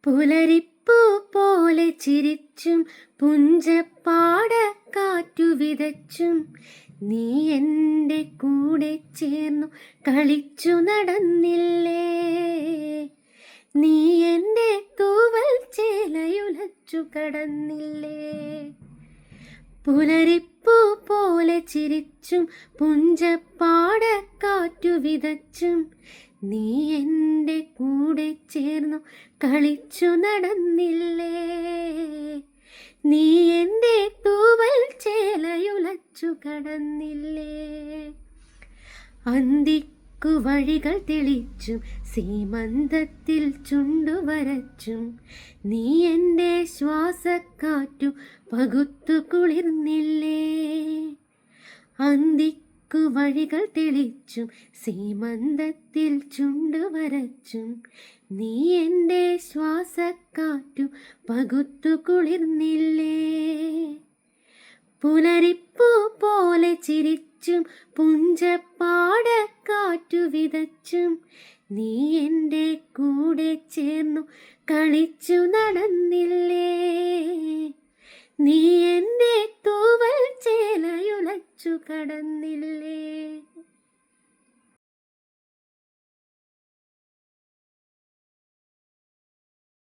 പുലരിപ്പൂ പോലെ ചിരിച്ചും പുഞ്ചപ്പാട കാറ്റു വിതച്ചും നീ എൻ്റെ കൂടെ ചേർന്നു കളിച്ചു നടന്നില്ലേ. നീ എൻ്റെ തൂവൽ ചേലയുലച്ചു കടന്നില്ലേ. പുലരിപ്പൂ പോലെ ചിരിച്ചും പുഞ്ചപ്പാട കാറ്റു വിതച്ചും നീ എൻ്റെ കൂടെ ചേർന്നു കളിച്ചു നടന്നില്ലേ. നീ എൻ്റെ തൂവൽ ചേലയുലച്ചു കടന്നില്ലേ. അന്തിക്കു വഴികൾ തെളിച്ചും സീമന്തത്തിൽ ചുണ്ടുവരച്ചും നീ എൻ്റെ ശ്വാസക്കാറ്റു പകുത്തു കുളിർന്നില്ലേ. അന്തിക്കു വഴികൾ തെളിച്ചും സീമന്തത്തിൽ ചുണ്ടുവരച്ചും നീ എൻ്റെ ശ്വാസക്കാറ്റു പകുത്തു കുളിർന്നില്ലേ. പുലരിപ്പൂ പോലെ ചിരിച്ചും പുഞ്ചപ്പാട കാറ്റു വിതച്ചും നീ എൻ്റെ കൂടെ ചേർന്നു കളിച്ചു നടന്നില്ലേ. നീ എൻ്റെ തൂവൽ ചേലയുലച്ചു കടന്നില്ലേ.